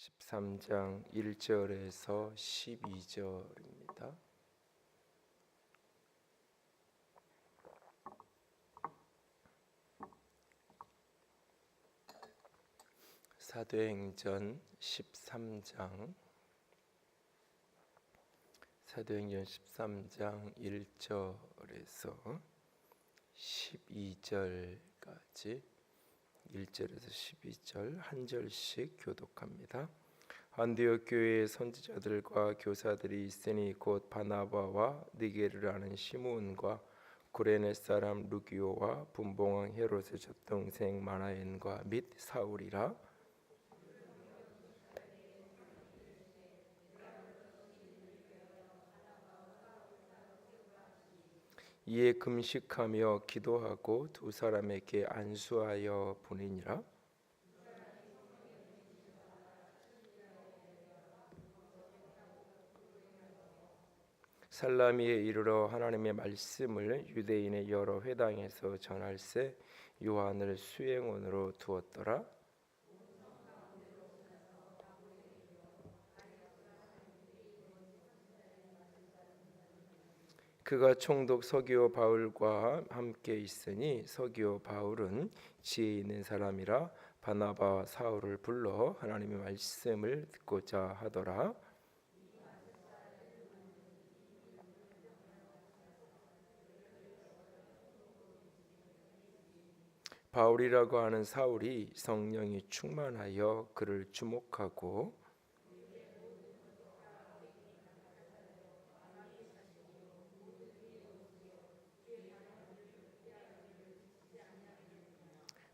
13장 1절에서 12절입니다. 사도행전 13장 1절에서 12절까지 1절에서 12절 한 절씩 교독합니다. 안디옥 교회에 선지자들과 교사들이 있으니 곧 바나바와 니게르를 아는 시므온과 구레네 사람 루기오와 분봉왕 헤롯의 젖동생 마나엔과 및 사울이라. 이에 금식하며 기도하고 두 사람에게 안수하여 보내니라. 살라미에 이르러 하나님의 말씀을 유대인의 여러 회당에서 전할세 요한을 수행원으로 두었더라. 그가 총독 서기오 바울과 함께 있으니 서기오 바울은 지혜 있는 사람이라 바나바와 사울을 불러 하나님의 말씀을 듣고자 하더라. 바울이라고 하는 사울이 성령이 충만하여 그를 주목하고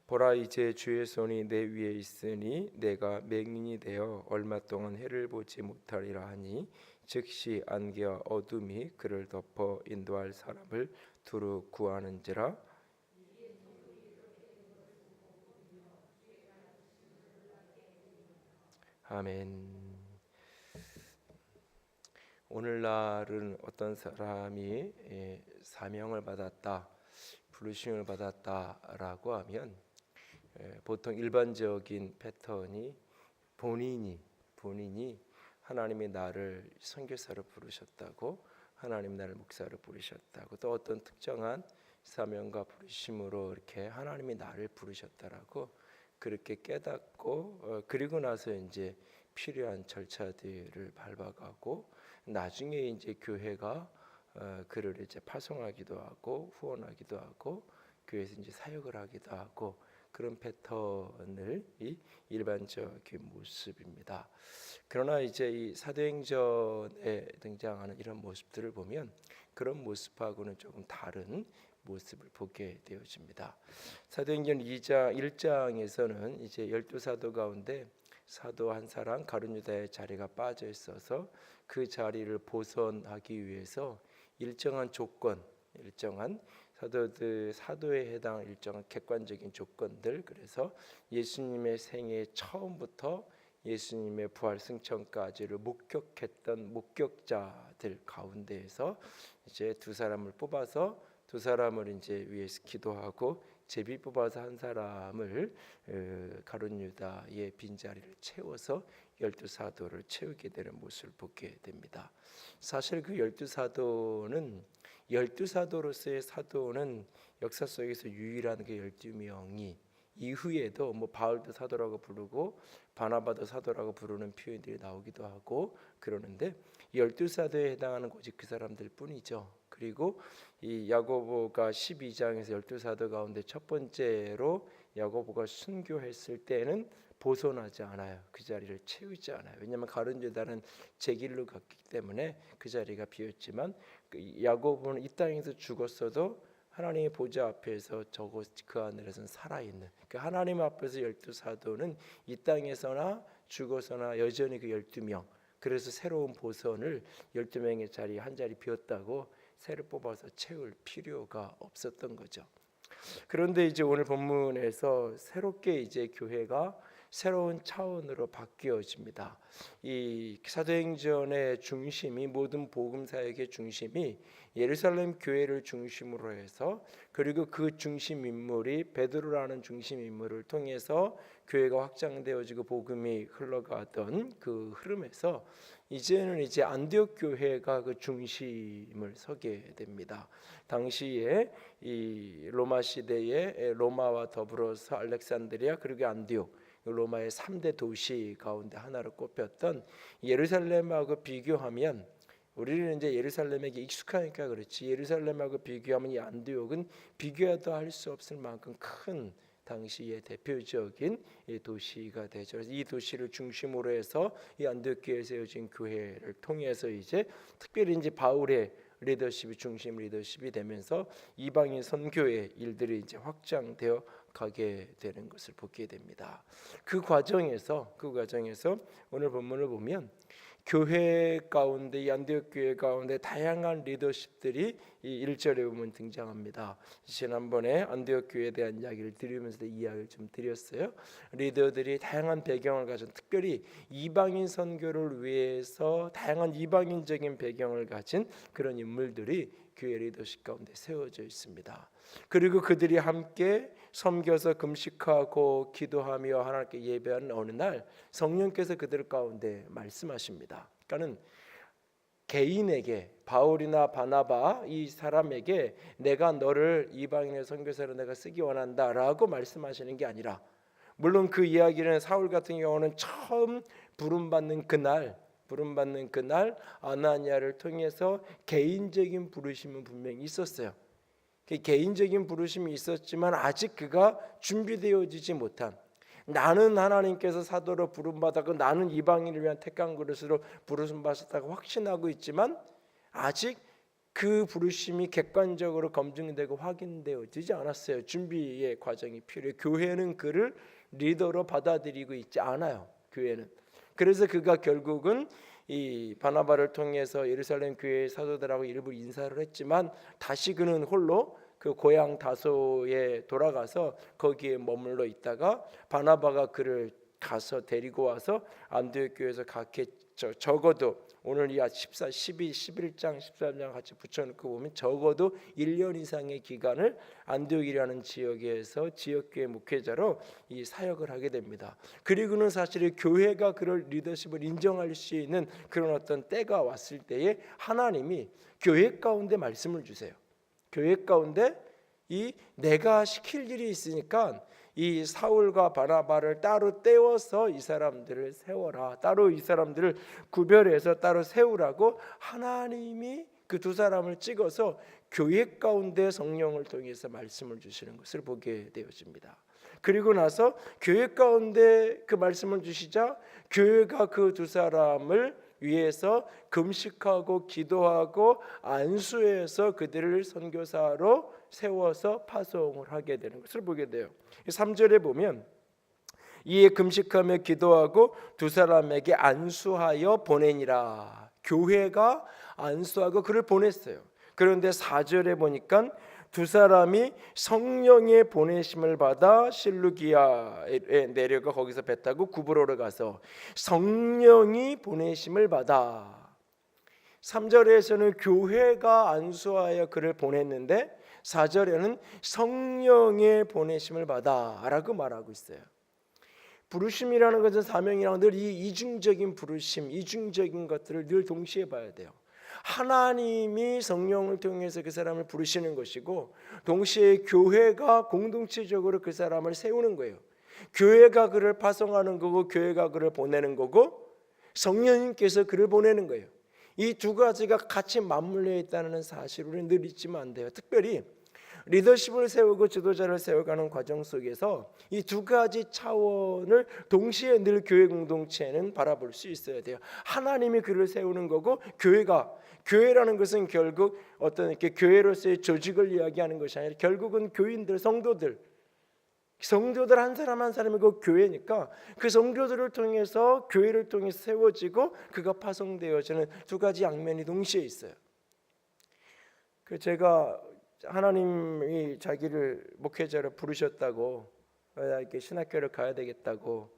보라, 이제 주의 손이 내 위에 있으니 내가 맹인이 되어 얼마 동안 해를 보지 못하리라 하니 즉시 안개와 어둠이 그를 덮어 인도할 사람을 두루 구하는지라. 아멘. 오늘날은 어떤 사람이 사명을 받았다, 부르심을 받았다라고 하면 보통 일반적인 패턴이 본인이 하나님이 나를 선교사로 부르셨다고, 하나님 나를 목사로 부르셨다고, 또 어떤 특정한 사명과 부르심으로 이렇게 하나님이 나를 부르셨다라고 그렇게 깨닫고 그리고 나서 이제 필요한 절차들을 밟아가고 나중에 이제 교회가 그를 이제 파송하기도 하고 후원하기도 하고 교회에서 이제 사역을 하기도 하고 그런 패턴을 이 일반적인 모습입니다. 그러나 이제 이 사도행전에 등장하는 이런 모습들을 보면 그런 모습하고는 조금 다른 모습을 보게 되어집니다. 사도행전 2장 1장에서는 이제 12사도 가운데 사도 한 사람 가룟유다의 자리가 빠져 있어서 그 자리를 보선하기 위해서 일정한 조건, 일정한 사도에 해당하는 일정한 객관적인 조건들, 그래서 예수님의 생애 처음부터 예수님의 부활 승천까지를 목격했던 목격자들 가운데에서 이제 두 사람을 뽑아서 두 사람을 이제 위해서 기도하고 제비 뽑아서 한 사람을 가룟유다의 빈자리를 채워서 12사도를 채우게 되는 모습을 보게 됩니다. 사실 그 12사도는 12사도로서의 사도는 역사 속에서 유일한 그 12명이 이후에도 뭐 바울도 사도라고 부르고 바나바도 사도라고 부르는 표현들이 나오기도 하고 그러는데 12사도에 해당하는 오직 그 사람들 뿐이죠. 그리고 이 야고보가 12장에서 12사도 가운데 첫 번째로 야고보가 순교했을 때는 보존하지 않아요. 그 자리를 채우지 않아요. 왜냐하면 가룟유다는 제 길로 갔기 때문에 그 자리가 비었지만 야고보는 이 땅에서 죽었어도 하나님의 보좌 앞에서 그 하늘에서는 살아있는 그 하나님 앞에서 12사도는 이 땅에서나 죽어서나 여전히 그 12명, 그래서 새로운 보선을 12명의 자리 한 자리 비었다고 새로 뽑아서 채울 필요가 없었던 거죠. 그런데 이제 오늘 본문에서 새롭게 이제 교회가 새로운 차원으로 바뀌어집니다. 이 사도행전의 중심이, 모든 복음 사역의 중심이 예루살렘 교회를 중심으로 해서, 그리고 그 중심 인물이 베드로라는 중심 인물을 통해서 교회가 확장되어지고 복음이 흘러가던 그 흐름에서 이제는 이제 안디옥 교회가 그 중심을 서게 됩니다. 당시에 이 로마 시대에 로마와 더불어서 알렉산드리아 그리고 안디옥 로마의 3대 도시 가운데 하나로 꼽혔던 예루살렘하고 비교하면 우리는 이제 예루살렘에게 익숙하니까 그렇지 예루살렘하고 비교하면 이 안디옥은 비교도 할 수 없을 만큼 큰 당시의 대표적인 도시가 되죠. 그래서 이 도시를 중심으로 해서 이 안디옥 교회에 세워진 교회를 통해서 이제 특별히 이제 바울의 리더십이 중심 리더십이 되면서 이방인 선교의 일들이 이제 확장되어 가게 되는 것을 보게 됩니다. 그 과정에서 오늘 본문을 보면 교회 가운데 이 안디옥 교회 가운데 다양한 리더십들이 이 1절에 보면 등장합니다. 지난번에 안디옥 교회에 대한 이야기를 드리면서 이야기를 좀 드렸어요. 리더들이 다양한 배경을 가진 특별히 이방인 선교를 위해서 다양한 이방인적인 배경을 가진 그런 인물들이 교회 리더십 가운데 세워져 있습니다. 그리고 그들이 함께 섬겨서 금식하고 기도하며 하나님께 예배하는 어느 날 성령께서 그들 가운데 말씀하십니다. 그러니까는 개인에게 바울이나 바나바 이 사람에게 내가 너를 이방인의 선교사로 내가 쓰기 원한다라고 말씀하시는 게 아니라 물론 그 이야기는 사울 같은 경우는 처음 부름받는 그날 아나니아를 통해서 개인적인 부르심은 분명히 있었어요. 개인적인 부르심이 있었지만 아직 그가 준비되어지지 못한 나는 하나님께서 사도로 부름받았고 나는 이방인을 위한 택한 그릇으로 부르심받았다고 확신하고 있지만 아직 그 부르심이 객관적으로 검증되고 확인되어지지 않았어요. 준비의 과정이 필요해요. 교회는 그를 리더로 받아들이고 있지 않아요. 교회는. 그래서 그가 결국은 이 바나바를 통해서 예루살렘 교회의 사도들하고 일부 인사를 했지만 다시 그는 홀로 그 고향 다소에 돌아가서 거기에 머물러 있다가 바나바가 그를 가서 데리고 와서 안디옥 교회에서 각해 적어도 오늘 이 12, 11장, 13장 같이 붙여놓고 보면 적어도 1년 이상의 기간을 안디옥이라는 지역에서 지역교회 목회자로 이 사역을 하게 됩니다. 그리고는 사실 교회가 그럴 리더십을 인정할 수 있는 그런 어떤 때가 왔을 때에 하나님이 교회 가운데 말씀을 주세요. 교회 가운데 이 내가 시킬 일이 있으니까 이 사울과 바나바를 따로 떼어서 이 사람들을 세워라. 따로 이 사람들을 구별해서 따로 세우라고 하나님이 그 두 사람을 찍어서 교회 가운데 성령을 통해서 말씀을 주시는 것을 보게 되어집니다. 그리고 나서 교회 가운데 그 말씀을 주시자 교회가 그 두 사람을 위해서 금식하고 기도하고 안수해서 그들을 선교사로 세워서 파송을 하게 되는 것을 보게 돼요. 3절에 보면 이에 금식하며 기도하고 두 사람에게 안수하여 보내니라. 교회가 안수하고 그를 보냈어요. 그런데 4절에 보니까 두 사람이 성령의 보내심을 받아 실루기아에 내려가 거기서 배 타고 구브로를 가서 성령이 보내심을 받아. 3절에서는 교회가 안수하여 그를 보냈는데 4절에는 성령의 보내심을 받아라고 말하고 있어요. 부르심이라는 것은 사명이랑 늘 이 이중적인 부르심, 이중적인 것들을 늘 동시에 봐야 돼요. 하나님이 성령을 통해서 그 사람을 부르시는 것이고 동시에 교회가 공동체적으로 그 사람을 세우는 거예요. 교회가 그를 파송하는 거고 교회가 그를 보내는 거고 성령님께서 그를 보내는 거예요. 이 두 가지가 같이 맞물려 있다는 사실을 우리는 늘 잊으면 안 돼요. 특별히 리더십을 세우고 지도자를 세워가는 과정 속에서 이 두 가지 차원을 동시에 늘 교회 공동체는 바라볼 수 있어야 돼요. 하나님이 그를 세우는 거고 교회라는 것은 결국 어떤 이렇게 교회로서의 조직을 이야기하는 것이 아니라 결국은 교인들, 성도들 한 사람 한 사람이 그 교회니까 그 성도들을 통해서 교회를 통해서 세워지고 그가 파송되어지는 두 가지 양면이 동시에 있어요. 그 제가 하나님이 자기를 목회자로 부르셨다고 이렇게 신학교를 가야 되겠다고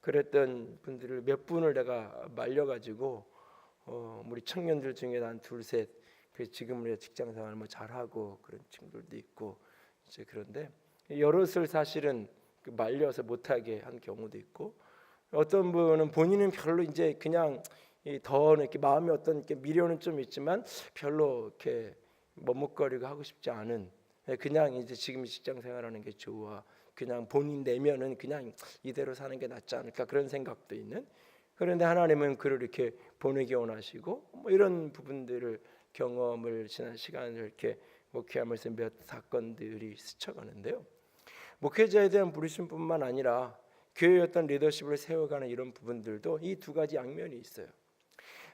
그랬던 분들을 몇 분을 내가 말려가지고 우리 청년들 중에 한 둘셋 지금은 직장생활 뭐 잘하고 그런 친구들도 있고 이제 그런데 여럿을 사실은 말려서 못하게 한 경우도 있고, 어떤 분은 본인은 별로 이제 그냥 더 이렇게 마음에 어떤 이렇게 미련은 좀 있지만 별로 이렇게 머뭇거리고 하고 싶지 않은, 그냥 이제 지금 직장 생활하는 게 좋아, 그냥 본인 내면은 그냥 이대로 사는 게 낫지 않을까 그런 생각도 있는. 그런데 하나님은 그를 이렇게 보내기 원하시고, 뭐 이런 부분들을 경험을 지난 시간을 이렇게 목회하면서 몇 사건들이 스쳐가는데요. 목회자에 대한 부르심뿐만 아니라 교회의 어떤 리더십을 세워가는 이런 부분들도 이 두 가지 양면이 있어요.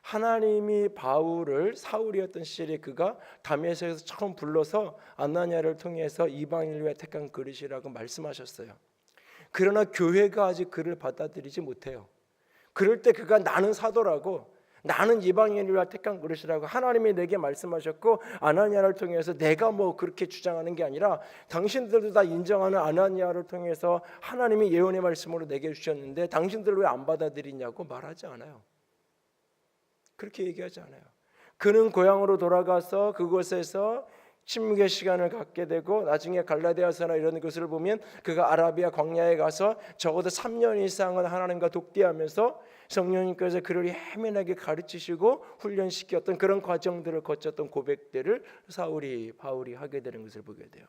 하나님이 바울을, 사울이었던 시절에 그가 다메섹에서 처음 불러서 아나니아를 통해서 이방인을 위해 택한 그릇이라고 말씀하셨어요. 그러나 교회가 아직 그를 받아들이지 못해요. 그럴 때 그가 나는 사도라고, 나는 이방인을 위해 택한 그릇이라고 하나님이 내게 말씀하셨고, 아나니아를 통해서 내가 뭐 그렇게 주장하는 게 아니라 당신들도 다 인정하는 아나니아를 통해서 하나님이 예언의 말씀으로 내게 주셨는데 당신들 왜 안 받아들이냐고 말하지 않아요. 그렇게 얘기하지 않아요. 그는 고향으로 돌아가서 그곳에서 침묵의 시간을 갖게 되고, 나중에 갈라디아서나 이런 것을 보면 그가 아라비아 광야에 가서 적어도 3년 이상은 하나님과 독대하면서 성령님께서 그를 예민하게 가르치시고 훈련시켰던 그런 과정들을 거쳤던 고백들을 바울이 하게 되는 것을 보게 돼요.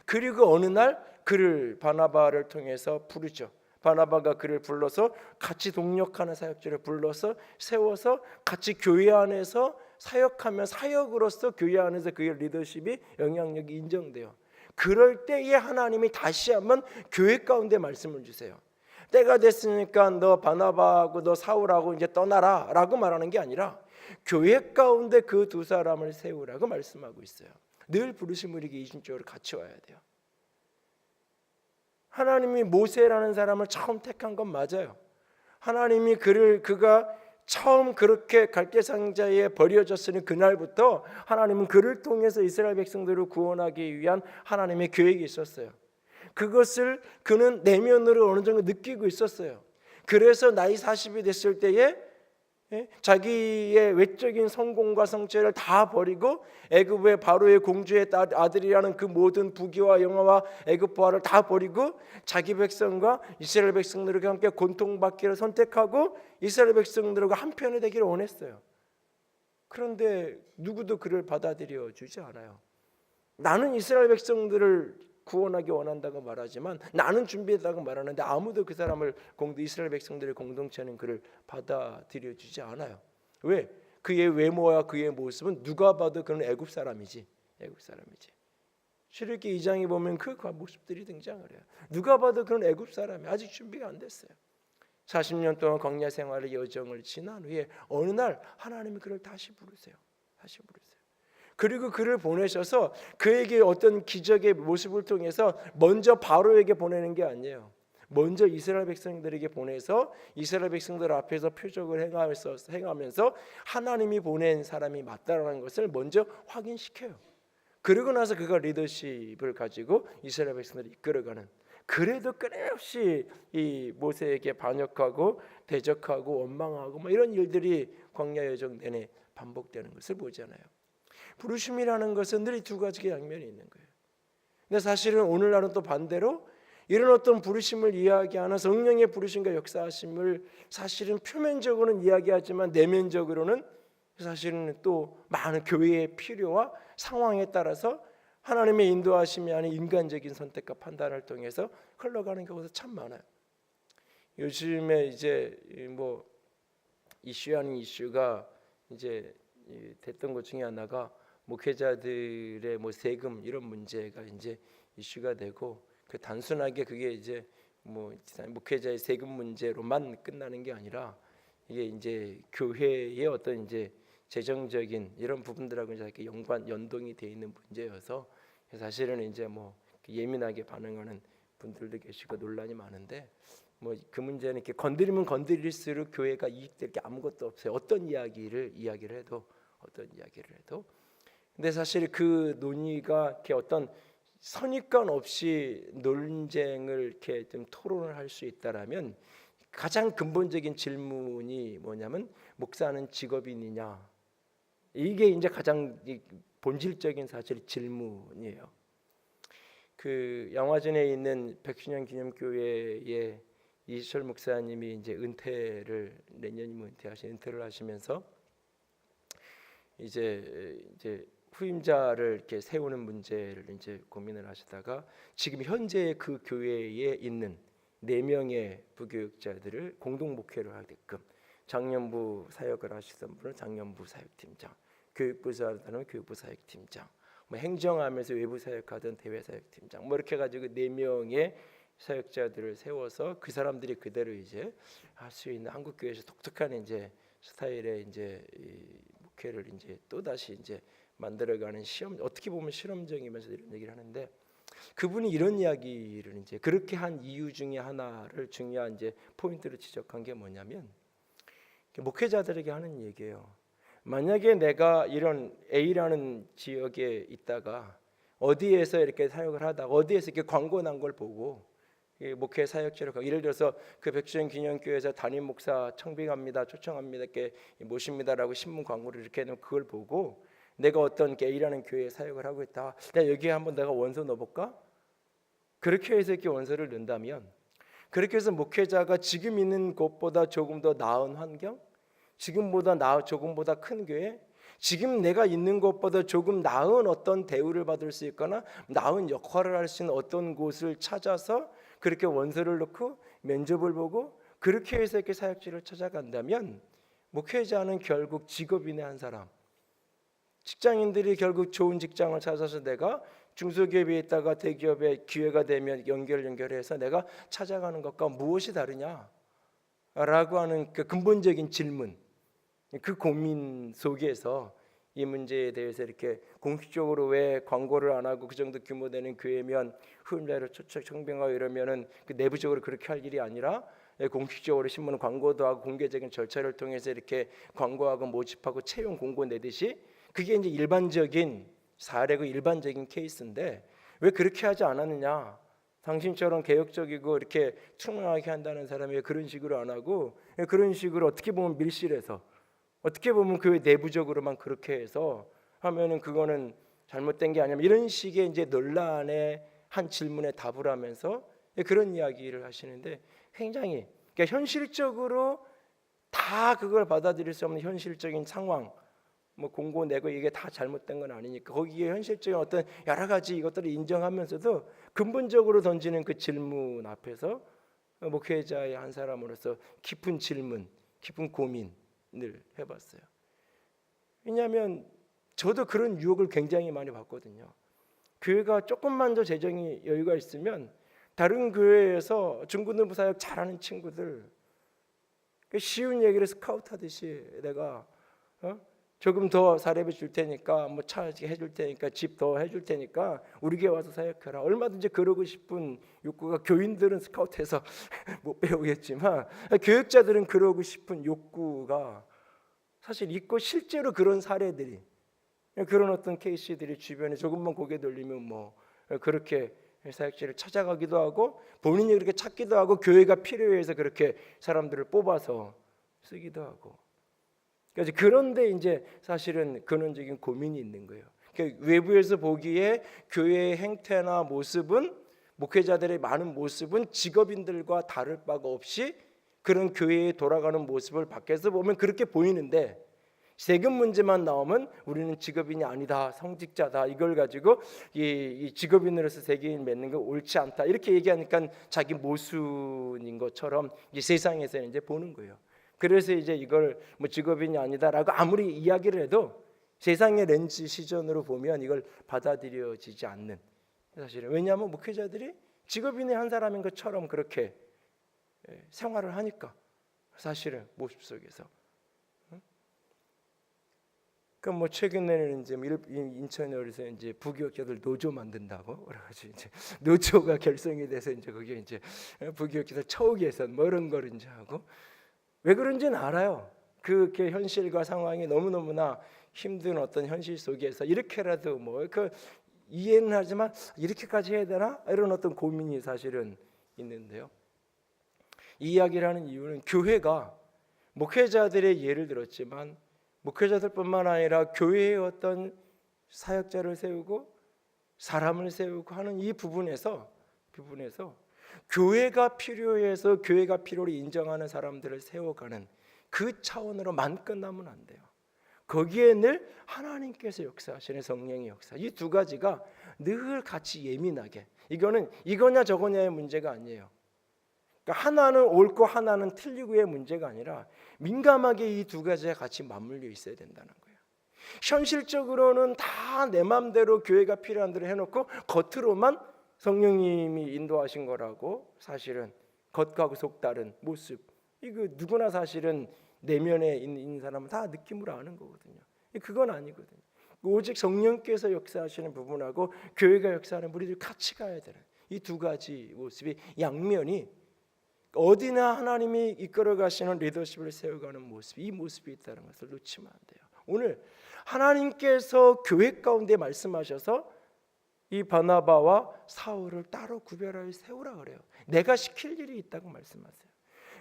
그리고 어느 날 그를 바나바를 통해서 부르죠. 바나바가 그를 불러서 같이 동력하는 사역자를 불러서 세워서 같이 교회 안에서 사역하면 사역으로서 교회 안에서 그의 리더십이 영향력이 인정돼요. 그럴 때에 하나님이 다시 한번 교회 가운데 말씀을 주세요. 때가 됐으니까 너 바나바하고 너 사울하고 이제 떠나라 라고 말하는 게 아니라 교회 가운데 그 두 사람을 세우라고 말씀하고 있어요. 늘 부르심을 이게 이중적으로 같이 와야 돼요. 하나님이 모세라는 사람을 처음 택한 건 맞아요. 하나님이 그가 처음 그렇게 갈대상자에 버려졌으니 그날부터 하나님은 그를 통해서 이스라엘 백성들을 구원하기 위한 하나님의 계획이 있었어요. 그것을 그는 내면으로 어느 정도 느끼고 있었어요. 그래서 나이 40이 됐을 때에 자기의 외적인 성공과 성취를 다 버리고 애굽의 바로의 공주의 아들이라는 그 모든 부귀와 영화와 애굽보화를 다 버리고 자기 백성과 이스라엘 백성들과 함께 고통받기를 선택하고 이스라엘 백성들과 한편이 되기를 원했어요. 그런데 누구도 그를 받아들여 주지 않아요. 나는 이스라엘 백성들을 구원하기 원한다고 말하지만, 나는 준비했다고 말하는데 아무도 그 사람을 이스라엘 백성들의 공동체는 그를 받아들여 주지 않아요. 왜? 그의 외모와 그의 모습은 누가 봐도 그는 애굽 사람이지. 출애굽기 2장에 보면 그 모습들이 등장을 해요. 누가 봐도 그는 애굽 사람이 아직 준비가 안 됐어요. 40년 동안 광야 생활의 여정을 지난 후에 어느 날 하나님이 그를 다시 부르세요. 그리고 그를 보내셔서 그에게 어떤 기적의 모습을 통해서 먼저 바로에게 보내는 게 아니에요. 먼저 이스라엘 백성들에게 보내서 이스라엘 백성들 앞에서 표적을 행하면서 하나님이 보낸 사람이 맞다라는 것을 먼저 확인시켜요. 그러고 나서 그가 리더십을 가지고 이스라엘 백성들을 이끌어가는, 그래도 끊임없이 이 모세에게 반역하고 대적하고 원망하고 뭐 이런 일들이 광야 여정 내내 반복되는 것을 보잖아요. 부르심이라는 것은 늘 이 두 가지의 양면이 있는 거예요. 근데 사실은 오늘날은 또 반대로 이런 어떤 부르심을 이야기하는 성령의 부르심과 역사하심을 사실은 표면적으로는 이야기하지만 내면적으로는 사실은 또 많은 교회의 필요와 상황에 따라서 하나님의 인도하심이 아닌 인간적인 선택과 판단을 통해서 흘러가는 경우가 참 많아요. 요즘에 이제 뭐 이슈 아닌 이슈가 이제 됐던 것 중에 하나가 목회자들의 뭐 세금 이런 문제가 이제 이슈가 되고, 그 단순하게 그게 이제 뭐 목회자의 세금 문제로만 끝나는 게 아니라 이게 이제 교회의 어떤 이제 재정적인 이런 부분들하고 이렇게 연동이 돼 있는 문제여서 사실은 이제 뭐 예민하게 반응하는 분들도 계시고 논란이 많은데, 뭐 그 문제는 이렇게 건드리면 건드릴수록 교회가 이익될 게 아무것도 없어요. 어떤 이야기를 해도. 근데 사실 그 논의가 이렇게 어떤 선입관 없이 논쟁을 이렇게 좀 토론을 할 수 있다라면 가장 근본적인 질문이 뭐냐면 목사는 직업인이냐, 이게 이제 가장 본질적인 사실 질문이에요. 그 양화진에 있는 백신년 기념교회의 이시철 목사님이 이제 내년이면 은퇴를 하시면서 이제 후임자를 이렇게 세우는 문제를 이제 고민을 하시다가 지금 현재 그 교회에 있는 4명의 부교육자들을 공동 목회를 하게끔 장년부 사역을 하시던 분은 장년부 사역팀장, 교육부 사역하는 교육부 사역팀장, 뭐 행정하면서 외부 사역하던 대외 사역팀장, 뭐 이렇게 가지고 4명의 사역자들을 세워서 그 사람들이 그대로 이제 할 수 있는 한국 교회에서 독특한 이제 스타일의 이제 목회를 이제 또 다시 이제 만들어가는 어떻게 보면 실험적이면서 이런 얘기를 하는데, 그분이 이런 이야기를 이제 그렇게 한 이유 중에 하나를 중요한 이제 포인트를 지적한 게 뭐냐면, 목회자들에게 하는 얘기예요. 만약에 내가 이런 A라는 지역에 있다가 어디에서 이렇게 사역을 하다가 어디에서 이렇게 광고 난 걸 보고 목회 사역지로 가고, 예를 들어서 그 백주년 기념교회에서 담임 목사 청빙합니다, 초청합니다, 이렇게 모십니다라고 신문 광고를 이렇게 해놓은 그걸 보고 내가 어떤 A라는 교회에 사역을 하고 있다, 여기에 한번 내가 원서 넣어볼까? 그렇게 해서 이렇게 원서를 넣는다면, 그렇게 해서 목회자가 지금 있는 곳보다 조금 더 나은 환경, 조금보다 큰 교회, 지금 내가 있는 곳보다 조금 나은 어떤 대우를 받을 수 있거나 나은 역할을 할 수 있는 어떤 곳을 찾아서 그렇게 원서를 넣고 면접을 보고 그렇게 해서 이렇게 사역지를 찾아간다면, 목회자는 결국 직업인의 한 사람, 직장인들이 결국 좋은 직장을 찾아서 내가 중소기업에 있다가 대기업에 기회가 되면 연결해서 내가 찾아가는 것과 무엇이 다르냐라고 하는 그 근본적인 질문, 그 고민 속에서 이 문제에 대해서 이렇게 공식적으로 왜 광고를 안 하고 그 정도 규모 되는 교회면 후임자를 초청 청빙하고 이러면은 그 내부적으로 그렇게 할 일이 아니라 공식적으로 신문 광고도 하고 공개적인 절차를 통해서 이렇게 광고하고 모집하고 채용 공고 내듯이, 그게 이제 일반적인 사례고 일반적인 케이스인데 왜 그렇게 하지 않았느냐? 당신처럼 개혁적이고 이렇게 투명하게 한다는 사람이 왜 그런 식으로 안 하고, 그런 식으로 어떻게 보면 밀실해서, 어떻게 보면 그 내부적으로만 그렇게 해서 하면은 그거는 잘못된 게 아니냐, 이런 식의 이제 논란의 한 질문에 답을 하면서 그런 이야기를 하시는데, 굉장히 그러니까 현실적으로 다 그걸 받아들일 수 없는 현실적인 상황, 뭐 공고 내고 이게 다 잘못된 건 아니니까 거기에 현실적인 어떤 여러 가지 이것들을 인정하면서도 근본적으로 던지는 그 질문 앞에서 목회자의 한 사람으로서 깊은 질문, 깊은 고민을 해봤어요. 왜냐하면 저도 그런 유혹을 굉장히 많이 받거든요. 교회가 조금만 더 재정이 여유가 있으면 다른 교회에서 중고등부 사역 잘하는 친구들, 쉬운 얘기를 스카우트 하듯이 내가 조금 더 사례비 줄 테니까, 뭐 차 해줄 테니까, 집 더 해줄 테니까 우리 교회 와서 사역해라, 얼마든지 그러고 싶은 욕구가, 교인들은 스카우트해서 못 배우겠지만 교육자들은 그러고 싶은 욕구가 사실 있고, 실제로 그런 사례들이, 그런 어떤 케이스들이 주변에 조금만 고개 돌리면 뭐 그렇게 사역지를 찾아가기도 하고 본인이 그렇게 찾기도 하고 교회가 필요해서 그렇게 사람들을 뽑아서 쓰기도 하고. 그런데 이제 사실은 근원적인 고민이 있는 거예요. 그러니까 외부에서 보기에 교회의 행태나 모습은, 목회자들의 많은 모습은 직업인들과 다를 바가 없이 그런 교회에 돌아가는 모습을 밖에서 보면 그렇게 보이는데, 세금 문제만 나오면 우리는 직업인이 아니다, 성직자다, 이걸 가지고 이 직업인으로서 세계인 맺는 거 옳지 않다, 이렇게 얘기하니까 자기 모순인 것처럼 이 세상에서 이제 보는 거예요. 그래서 이제 이걸 뭐 직업인이 아니다라고 아무리 이야기를 해도 세상의 렌즈 시전으로 보면 이걸 받아들여지지 않는, 사실은. 왜냐하면 목회자들이 직업인의 한 사람인 것처럼 그렇게 생활을 하니까, 사실은 모습 속에서. 그러니까 뭐 최근에는 이제 인천에서 이제 부교육자들 노조 만든다고 그래가지고 이제 노조가 결성이 돼서 이제 거기에 이제 부교육자들 처우 개선 뭐 이런 걸 이제 하고, 왜 그런지는 알아요. 그렇게 현실과 상황이 너무너무나 힘든 어떤 현실 속에서 이렇게라도 뭐 그 이해는 하지만 이렇게까지 해야 되나, 이런 어떤 고민이 사실은 있는데요. 이 이야기를 하는 이유는 교회가 목회자들의 예를 들었지만 목회자들뿐만 아니라 교회의 어떤 사역자를 세우고 사람을 세우고 하는 이 부분에서 교회가 필요해서 교회가 필요로 인정하는 사람들을 세워가는 그 차원으로만 끝나면 안 돼요. 거기에 늘 하나님께서 역사하시는 성령의 역사, 이 두 가지가 늘 같이 예민하게, 이거는 이거냐 저거냐의 문제가 아니에요. 그러니까 하나는 옳고 하나는 틀리고의 문제가 아니라 민감하게 이 두 가지가 같이 맞물려 있어야 된다는 거예요. 현실적으로는 다 내 마음대로 교회가 필요한 대로 해놓고 겉으로만 성령님이 인도하신 거라고 사실은 겉과 속 다른 모습, 이거 누구나 사실은 내면에 있는 사람은 다 느낌으로 아는 거거든요. 그건 아니거든요. 오직 성령께서 역사하시는 부분하고 교회가 역사하는 우리들 같이 가야 되는 이 두 가지 모습이 양면이 어디나 하나님이 이끌어 가시는 리더십을 세워가는 모습, 이 모습이 있다는 것을 놓치면 안 돼요. 오늘 하나님께서 교회 가운데 말씀하셔서 이 바나바와 사울을 따로 구별하여 세우라 그래요. 내가 시킬 일이 있다고 말씀하세요.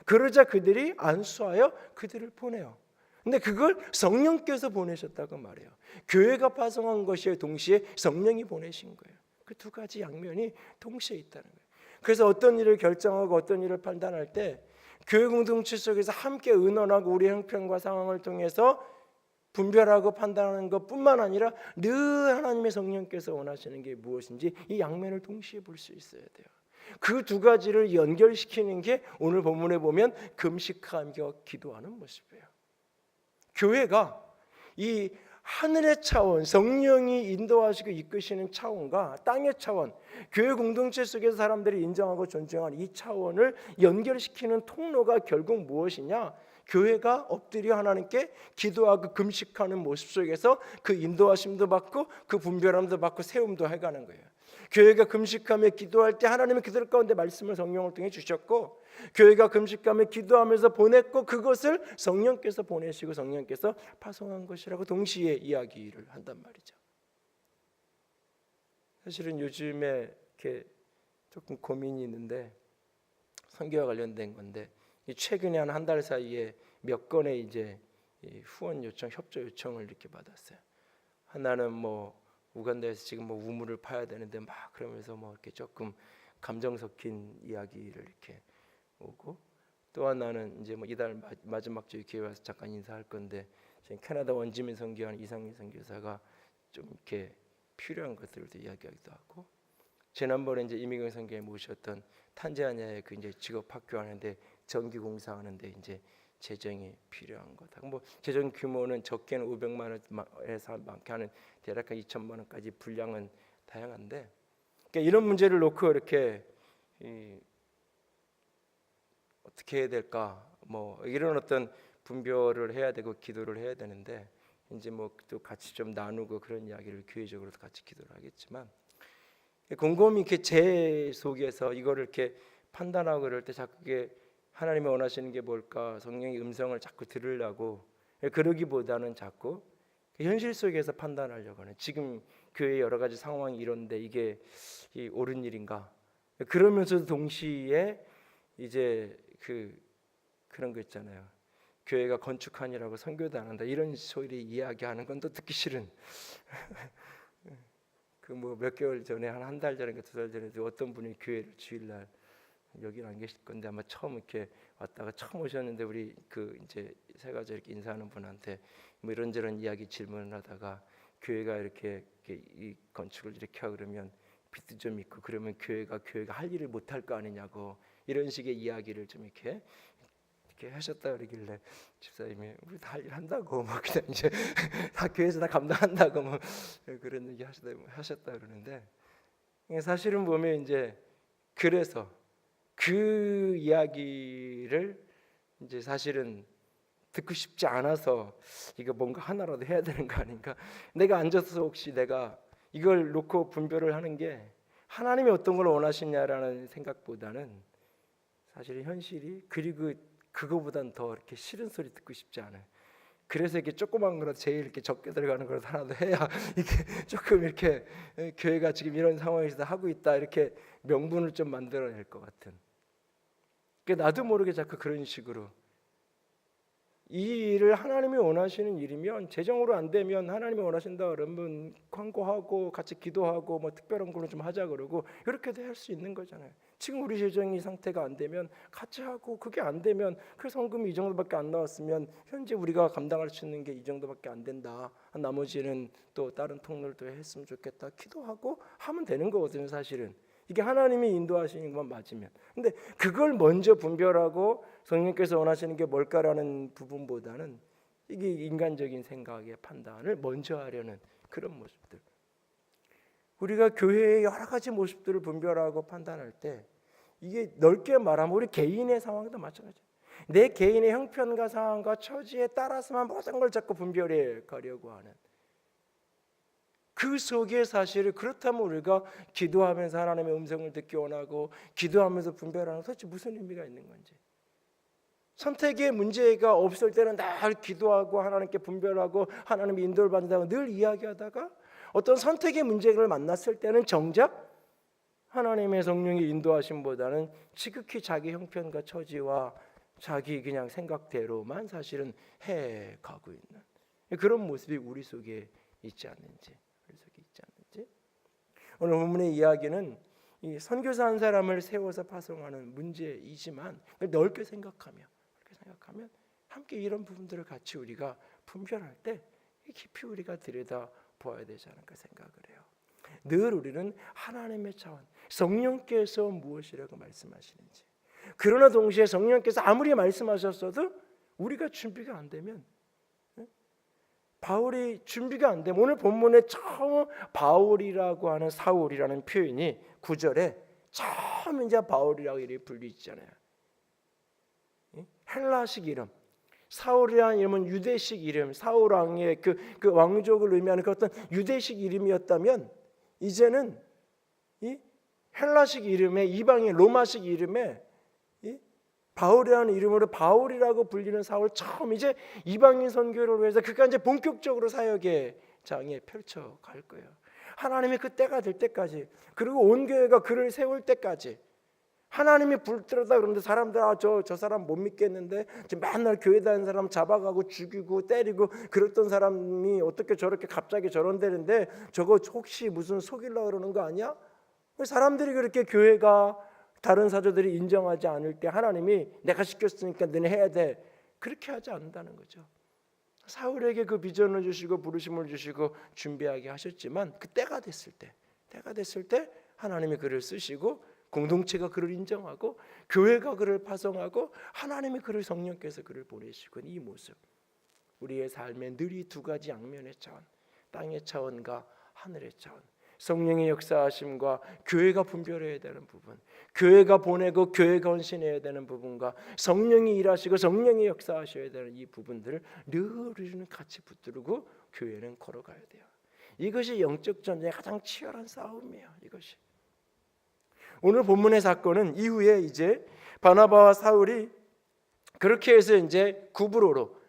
그러자 그들이 안수하여 그들을 보내요. 근데 그걸 성령께서 보내셨다고 말해요. 교회가 파송한 것이 동시에 성령이 보내신 거예요. 그 두 가지 양면이 동시에 있다는 거예요. 그래서 어떤 일을 결정하고 어떤 일을 판단할 때 교회 공동체 속에서 함께 의논하고 우리 형편과 상황을 통해서 분별하고 판단하는 것뿐만 아니라 늘 하나님의 성령께서 원하시는 게 무엇인지 이 양면을 동시에 볼 수 있어야 돼요. 그 두 가지를 연결시키는 게 오늘 본문에 보면 금식하며 기도하는 모습이에요. 교회가 이 하늘의 차원, 성령이 인도하시고 이끄시는 차원과 땅의 차원, 교회 공동체 속에서 사람들이 인정하고 존중하는 이 차원을 연결시키는 통로가 결국 무엇이냐? 교회가 엎드려 하나님께 기도하고 금식하는 모습 속에서 그 인도하심도 받고 그 분별함도 받고 세움도 해가는 거예요. 교회가 금식하며 기도할 때 하나님은 그들 가운데 말씀을 성령을 통해 주셨고, 교회가 금식하며 기도하면서 보냈고, 그것을 성령께서 보내시고 성령께서 파송한 것이라고 동시에 이야기를 한단 말이죠. 사실은 요즘에 이렇게 조금 고민이 있는데, 선교와 관련된 건데, 최근에 한 달 사이에 몇 건의 이제 후원 요청, 협조 요청을 이렇게 받았어요. 하나는 뭐 우간다에서 지금 뭐 우물을 파야 되는데 막 그러면서 뭐 이렇게 조금 감정 섞인 이야기를 이렇게 오고, 또 하나는 이제 뭐 이달 마지막 주에 기회 와서 잠깐 인사할 건데, 지금 캐나다 원주민 선교하는 이상민 선교사가 좀 이렇게 필요한 것들도 이야기하기도 하고, 지난번에 이제 이미경 선교에 모셨던 탄자니아의 그 이제 직업 학교 하는데 전기 공사하는데 이제 재정이 필요한 거다. 뭐 재정 규모는 적게는 500만 원에서 많게 하는 대략 2천만 원까지 분량은 다양한데, 그러니까 이런 문제를 놓고 이렇게 어떻게 해야 될까, 뭐 이런 어떤 분별을 해야 되고 기도를 해야 되는데, 이제 뭐 또 같이 좀 나누고 그런 이야기를 교회적으로도 같이 기도를 하겠지만, 곰곰이 이렇게 제 속에서 이거를 이렇게 판단하고 그럴 때 자꾸 이게 하나님이 원하시는 게 뭘까, 성령의 음성을 자꾸 들으려고, 그러기보다는 자꾸 현실 속에서 판단하려고 하는, 지금 교회 여러 가지 상황이 이런데 이게 옳은 일인가, 그러면서도 동시에 이제 그런 거 있잖아요. 교회가 건축하느라고 선교도 안 한다, 이런 소리 이야기하는 건 또 듣기 싫은. 그 뭐 몇 개월 전에 한 달 전에, 두 달 전에 어떤 분이 교회를 주일날, 여기는 안 계실 건데 아마 처음 이렇게 왔다가 처음 오셨는데, 우리 그 이제 세 가지 이렇게 인사하는 분한테 뭐 이런저런 이야기 질문을 하다가, 교회가 이렇게 이 건축을 이렇게 하고 그러면 빚도 좀 있고 그러면 교회가 할 일을 못 할 거 아니냐고, 이런 식의 이야기를 좀 이렇게 하셨다 그러길래, 집사님이 우리 다 할 일 한다고, 뭐 그냥 이제 다 교회에서 다 감당한다고 뭐 그런 얘기 하셨다 그러는데, 사실은 보면 이제 그래서 그 이야기를 이제 사실은 듣고 싶지 않아서 이거 뭔가 하나라도 해야 되는 거 아닌가, 내가 앉아서 혹시 내가 이걸 놓고 분별을 하는 게 하나님이 어떤 걸 원하시냐라는 생각보다는 사실 현실이, 그리고 그거보단 더 이렇게 싫은 소리 듣고 싶지 않아요. 그래서 이렇게 조그만 거라도 제일 이렇게 적게 들어가는 거라도 하나도 해야 이게 조금 이렇게 교회가 지금 이런 상황에서 하고 있다, 이렇게 명분을 좀 만들어낼 것 같은. 그러니까 나도 모르게 자꾸 그런 식으로 이 일을 하나님이 원하시는 일이면, 재정으로 안 되면 하나님이 원하신다 그러면 광고하고 같이 기도하고 뭐 특별한 걸로 좀 하자 그러고 이렇게도 할 수 있는 거잖아요. 지금 우리 재정이 상태가 안 되면 같이 하고, 그게 안 되면 그 성금이 이 정도밖에 안 나왔으면 현재 우리가 감당할 수 있는 게 이 정도밖에 안 된다, 나머지는 또 다른 통로를 또 했으면 좋겠다, 기도하고 하면 되는 거거든요. 사실은 이게 하나님이 인도하시는 것만 맞으면. 근데 그걸 먼저 분별하고 성령께서 원하시는 게 뭘까라는 부분보다는 이게 인간적인 생각의 판단을 먼저 하려는 그런 모습들. 우리가 교회의 여러 가지 모습들을 분별하고 판단할 때, 이게 넓게 말하면 우리 개인의 상황도 마찬가지예요. 내 개인의 형편과 상황과 처지에 따라서만 모든 걸 자꾸 분별해 가려고 하는, 그 속에 사실, 그렇다면 우리가 기도하면서 하나님의 음성을 듣기 원하고 기도하면서 분별하는, 도대체 무슨 의미가 있는 건지. 선택의 문제가 없을 때는 늘 기도하고 하나님께 분별하고 하나님의 인도를 받는다고 늘 이야기하다가, 어떤 선택의 문제를 만났을 때는 정작 하나님의 성령의 인도하심보다는 지극히 자기 형편과 처지와 자기 그냥 생각대로만 사실은 해가고 있는 그런 모습이 우리 속에 있지 않는지, 오늘 본문의 이야기는 이 선교사 한 사람을 세워서 파송하는 문제이지만, 넓게 생각하면 함께 이런 부분들을 같이 우리가 분별할 때 깊이 우리가 들여다 보아야 되지 않을까 생각을 해요. 늘 우리는 하나님의 차원, 성령께서 무엇이라고 말씀하시는지, 그러나 동시에 성령께서 아무리 말씀하셨어도 우리가 준비가 안 되면, 바울이 준비가 안 되면, 오늘 본문에 처음 바울이라고 하는 사울이라는 표현이 9절에 처음 이제 바울이라고 이렇게 불리잖아요. 헬라식 이름, 사울이라는 이름은 유대식 이름, 사울 왕의 그 왕족을 의미하는 그 어떤 유대식 이름이었다면, 이제는 이 헬라식 이름에, 이방인 로마식 이름에 바울이라는 이름으로 바울이라고 불리는 사울, 처음 이제 이방인 선교를 위해서 그가 이제 본격적으로 사역의 장에 펼쳐갈 거예요. 하나님이 그 때가 될 때까지, 그리고 온 교회가 그를 세울 때까지, 하나님이 불들었다 그러는데 사람들 저 사람 못 믿겠는데, 지금 맨날 교회 다니는 사람 잡아가고 죽이고 때리고 그랬던 사람이 어떻게 저렇게 갑자기 저런 데는데, 저거 혹시 무슨 속이려고 그러는 거 아니야? 사람들이 그렇게, 교회가 다른 사도들이 인정하지 않을 때 하나님이 내가 시켰으니까 너네 해야 돼, 그렇게 하지 않는다는 거죠. 사울에게 그 비전을 주시고 부르심을 주시고 준비하게 하셨지만, 그 때가 됐을 때 하나님이 그를 쓰시고, 공동체가 그를 인정하고, 교회가 그를 파송하고, 하나님이 그를, 성령께서 그를 보내시고, 이 모습, 우리의 삶에 늘 이 두 가지 양면의 차원, 땅의 차원과 하늘의 차원, 성령의 역사하심과 교회가 분별해야 되는 부분, 교회가 보내고 교회가 헌신해야 되는 부분과 성령이 일하시고 성령이 역사하셔야 되는 이 부분들을 늘 우리는 같이 붙들고 교회는 걸어가야 돼요. 이것이 영적 전쟁의 가장 치열한 싸움이에요. 이것이. 오늘 본문의 사건은 이후에 이제 바나바와 사울이 그렇게 해서 이제 구브로로,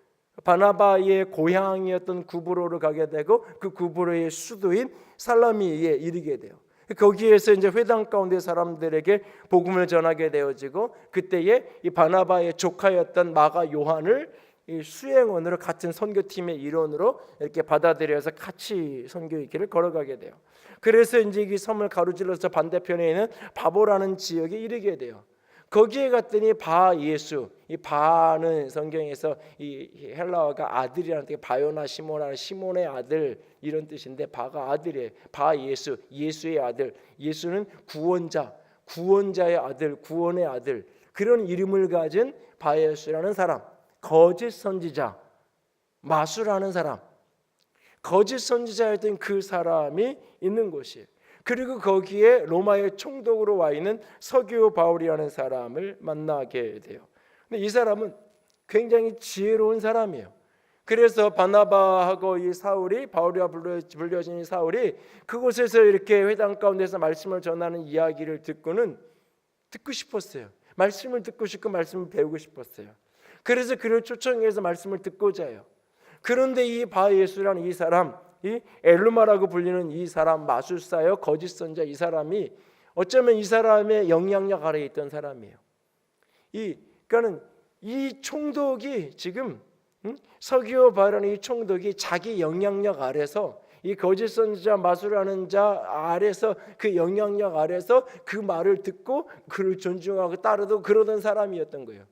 바나바의 고향이었던 구브로로 가게 되고, 그 구브로의 수도인 살라미에 이르게 돼요. 거기에서 이제 회당 가운데 사람들에게 복음을 전하게 되어지고, 그때에 이 바나바의 조카였던 마가 요한을 이 수행원으로, 같은 선교팀의 일원으로 이렇게 받아들여서 같이 선교의 길을 걸어가게 돼요. 그래서 이제 이 섬을 가로질러서 반대편에 있는 바보라는 지역에 이르게 돼요. 거기에 갔더니 바 예수, 이 바는 성경에서 이 헬라어가 아들이라는 뜻, 바요나 시모나, 시몬의 아들 이런 뜻인데, 바가 아들이에요. 바 예수, 예수의 아들. 예수는 구원자, 구원자의 아들, 구원의 아들, 그런 이름을 가진 바 예수라는 사람, 거짓 선지자, 마수라는 사람, 거짓 선지자였던 그 사람이 있는 곳이에요. 그리고 거기에 로마의 총독으로 와 있는 서기오 바울이라는 사람을 만나게 돼요. 근데 이 사람은 굉장히 지혜로운 사람이에요. 그래서 바나바하고 이 사울이, 바울이라 불려진 이 사울이 그곳에서 이렇게 회당 가운데서 말씀을 전하는 이야기를 듣고 싶었어요. 말씀을 듣고 싶고 말씀을 배우고 싶었어요. 그래서 그를 초청해서 말씀을 듣고자 해요. 그런데 이 바 예수라는 이 사람, 이 엘루마라고 불리는 이 사람, 마술사요, 거짓 선자, 이 사람이 어쩌면 이 사람의 영향력 아래에 있던 사람이에요. 그러니까는 이 총독이 지금 서기오 바라는 이 총독이 자기 영향력 아래서 이 거짓 선지자 마술하는 자 아래서 그 영향력 아래서 그 말을 듣고 그를 존중하고 따르고 그러던 사람이었던 거예요.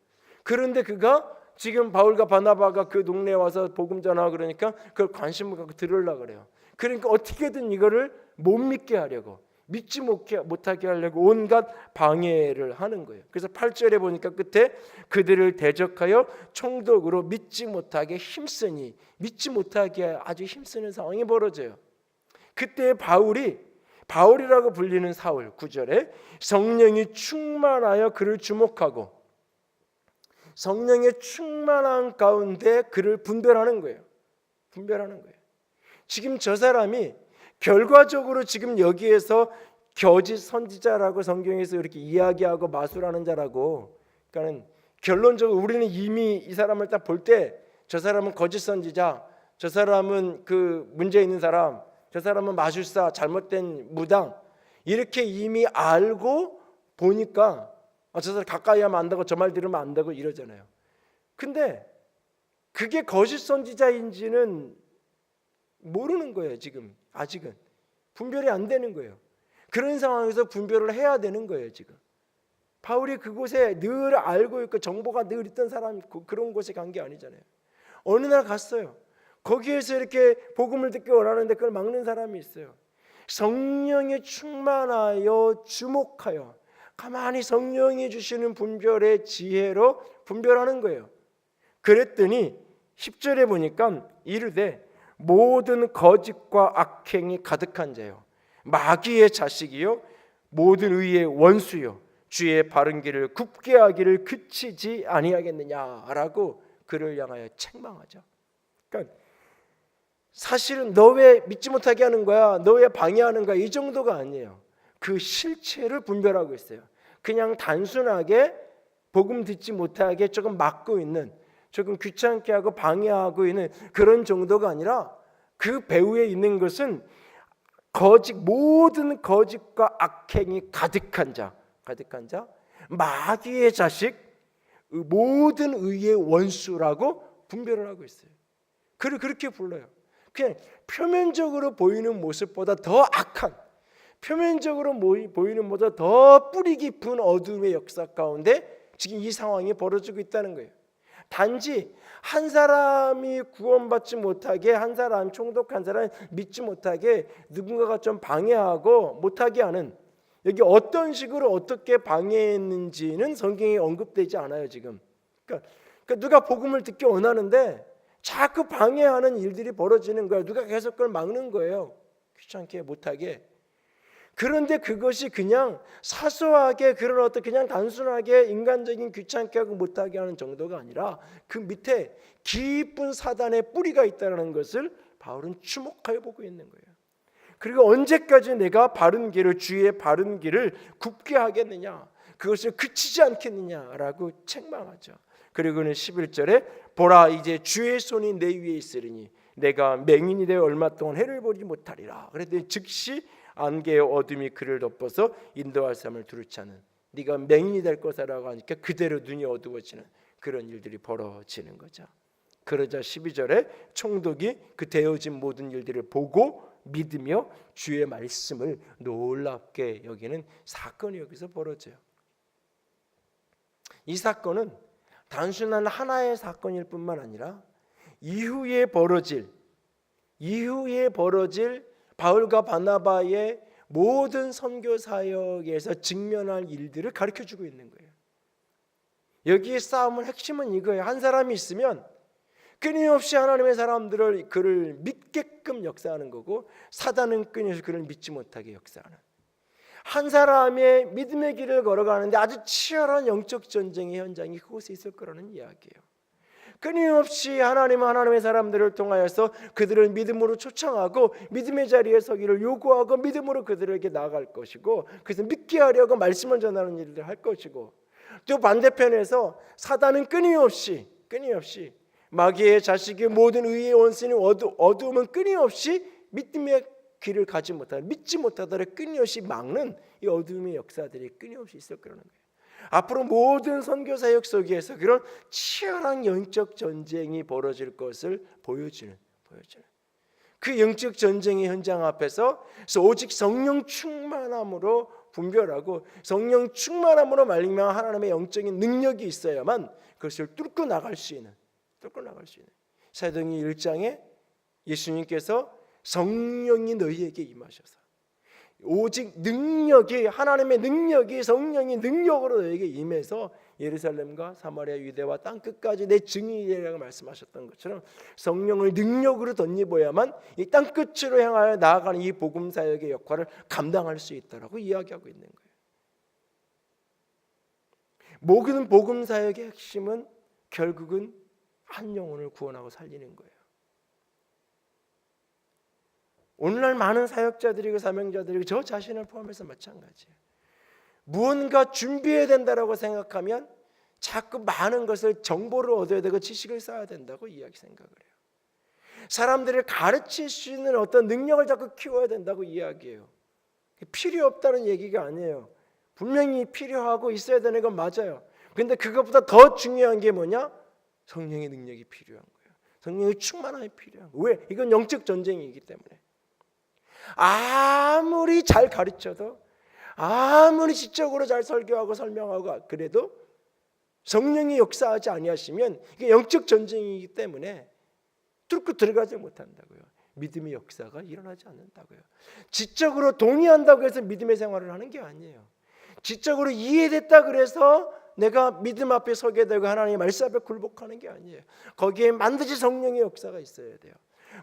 그런데 그가 지금 바울과 바나바가 그 동네에 와서 복음 전하고 그러니까 그걸 관심을 갖고 들으려고 그래요. 그러니까 어떻게든 이거를 못 믿게 하려고, 믿지 못하게 하려고 온갖 방해를 하는 거예요. 그래서 8절에 보니까 끝에 그들을 대적하여 총독으로 믿지 못하게 힘쓰니, 믿지 못하게 아주 힘쓰는 상황이 벌어져요. 그때 바울이라고 불리는 사울, 9절에 성령이 충만하여 그를 주목하고 성령의 충만한 가운데 그를 분별하는 거예요. 지금 저 사람이 결과적으로 지금 여기에서 거짓 선지자라고 성경에서 이렇게 이야기하고 마술하는 자라고, 그러니까는 결론적으로 우리는 이미 이 사람을 딱 볼 때 저 사람은 거짓 선지자, 저 사람은 그 문제 있는 사람, 저 사람은 마술사, 잘못된 무당, 이렇게 이미 알고 보니까 저 사람 가까이 하면 안 되고 저 말 들으면 안 되고 이러잖아요. 근데 그게 거짓 선지자인지는 모르는 거예요. 지금 아직은 분별이 안 되는 거예요. 그런 상황에서 분별을 해야 되는 거예요. 지금 바울이 그곳에 늘 알고 있고 정보가 늘 있던 사람, 그런 곳에 간 게 아니잖아요. 어느 날 갔어요. 거기에서 이렇게 복음을 듣기 원하는데 그걸 막는 사람이 있어요. 성령에 충만하여 주목하여 가만히 성령이 주시는 분별의 지혜로 분별하는 거예요. 그랬더니 10절에 보니까 이르되 모든 거짓과 악행이 가득한 자요, 마귀의 자식이요, 모든 의의 원수요, 주의 바른 길을 굽게 하기를 그치지 아니하겠느냐라고 그를 향하여 책망하죠. 그러니까 사실은 너 왜 믿지 못하게 하는 거야, 너 왜 방해하는 거야, 이 정도가 아니에요. 그 실체를 분별하고 있어요. 그냥 단순하게 복음 듣지 못하게 조금 막고 있는, 조금 귀찮게 하고 방해하고 있는 그런 정도가 아니라 그 배후에 있는 것은 모든 거짓과 악행이 가득한 자, 마귀의 자식, 모든 의의 원수라고 분별을 하고 있어요. 그를 그렇게 불러요. 그냥 표면적으로 보이는 모습보다 더 악한, 표면적으로 보이는 것보다 더 뿌리 깊은 어둠의 역사 가운데 지금 이 상황이 벌어지고 있다는 거예요. 단지 한 사람이 구원받지 못하게, 한 사람, 총독 한 사람이 믿지 못하게 누군가가 좀 방해하고 못하게 하는, 여기 어떤 식으로 어떻게 방해했는지는 성경에 언급되지 않아요. 지금 그러니까 누가 복음을 듣기 원하는데 자꾸 방해하는 일들이 벌어지는 거예요. 누가 계속 그걸 막는 거예요. 귀찮게 못하게. 그런데 그것이 그냥 사소하게 그런 어떤 그냥 단순하게 인간적인 귀찮게 하고 못하게 하는 정도가 아니라 그 밑에 깊은 사단의 뿌리가 있다는 것을 바울은 주목하여 보고 있는 거예요. 그리고 언제까지 내가 바른 길을, 주의 바른 길을 굽게 하겠느냐, 그것을 그치지 않겠느냐라고 책망하죠. 그리고는 11절에 보라 이제 주의 손이 내 위에 있으리니 내가 맹인이 되어 얼마 동안 해를 보지 못하리라. 그랬더니 즉시 안개의 어둠이 그를 덮어서 인도할 사람을 두루치 않은, 네가 맹인이 될 것이라고 하니까 그대로 눈이 어두워지는 그런 일들이 벌어지는 거죠. 그러자 12절에 총독이 그 되어진 모든 일들을 보고 믿으며 주의 말씀을 놀랍게 여기는 사건이 여기서 벌어져요. 이 사건은 단순한 하나의 사건일 뿐만 아니라 이후에 벌어질 바울과 바나바의 모든 선교 사역에서 직면할 일들을 가르쳐주고 있는 거예요. 여기에 싸움의 핵심은 이거예요. 한 사람이 있으면 끊임없이 하나님의 사람들을 그를 믿게끔 역사하는 거고, 사단은 끊임없이 그를 믿지 못하게 역사하는, 한 사람의 믿음의 길을 걸어가는데 아주 치열한 영적 전쟁의 현장이 그곳에 있을 거라는 이야기예요. 끊임없이 하나님의 사람들을 통하여서 그들을 믿음으로 초청하고 믿음의 자리에 서기를 요구하고 믿음으로 그들에게 나아갈 것이고, 그래서 믿게 하려고 말씀을 전하는 일들을 할 것이고, 또 반대편에서 사단은 끊임없이 마귀의 자식이 모든 의의 원수인 어두움은 끊임없이 믿음의 길을 가지 못하다, 믿지 못하더라도 끊임없이 막는 이 어둠의 역사들이 끊임없이 있을 거라는 거예요. 앞으로 모든 선교 사역 속에서 그런 치열한 영적 전쟁이 벌어질 것을 보여주는 그 영적 전쟁의 현장 앞에서 오직 성령 충만함으로 분별하고 성령 충만함으로 말미암아 하나님의 영적인 능력이 있어야만 그것을 뚫고 나갈 수 있는 사도행전 1장에 예수님께서 성령이 너희에게 임하셔서 오직 능력이 하나님의 능력이 성령이 능력으로 너에게 임해서 예루살렘과 사마리아 유대와 땅 끝까지 내 증인이 되리라고 말씀하셨던 것처럼 성령을 능력으로 덧입어야만 이 땅 끝으로 향하여 나아가는 이 복음 사역의 역할을 감당할 수 있다라고 이야기하고 있는 거예요. 모든 복음 사역의 핵심은 결국은 한 영혼을 구원하고 살리는 거예요. 오늘날 많은 사역자들이고 사명자들이고 저 자신을 포함해서 마찬가지예요. 무언가 준비해야 된다라고 생각하면 자꾸 많은 것을 정보를 얻어야 되고 지식을 쌓아야 된다고 생각을 해요. 사람들을 가르칠 수 있는 어떤 능력을 자꾸 키워야 된다고 이야기해요. 필요 없다는 얘기가 아니에요. 분명히 필요하고 있어야 되는 건 맞아요. 그런데 그것보다 더 중요한 게 뭐냐? 성령의 능력이 필요한 거예요. 성령의 충만함이 필요한 거예요. 왜? 이건 영적 전쟁이기 때문에. 아무리 잘 가르쳐도 아무리 지적으로 잘 설교하고 설명하고 그래도 성령이 역사하지 아니하시면 이게 영적 전쟁이기 때문에 뚫고 들어가지 못한다고요. 믿음의 역사가 일어나지 않는다고요. 지적으로 동의한다고 해서 믿음의 생활을 하는 게 아니에요. 지적으로 이해됐다 그래서 내가 믿음 앞에 서게 되고 하나님의 말씀 앞에 굴복하는 게 아니에요. 거기에 반드시 성령의 역사가 있어야 돼요.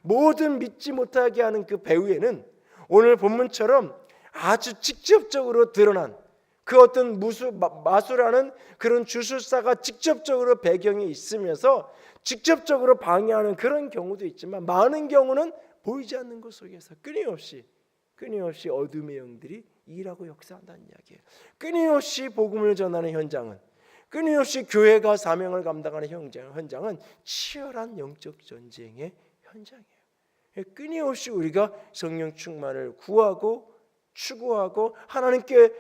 모든 믿지 못하게 하는 그 배후에는 오늘 본문처럼 아주 직접적으로 드러난 그 어떤 마수라는 그런 주술사가 직접적으로 배경에 있으면서 직접적으로 방해하는 그런 경우도 있지만 많은 경우는 보이지 않는 것 속에서 끊임없이 어둠의 영들이 일하고 역사한다는 이야기예요. 끊임없이 복음을 전하는 현장은 끊임없이 교회가 사명을 감당하는 현장은 치열한 영적 전쟁의 현장이에요. 끊임없이 우리가 성령 충만을 구하고 추구하고 하나님께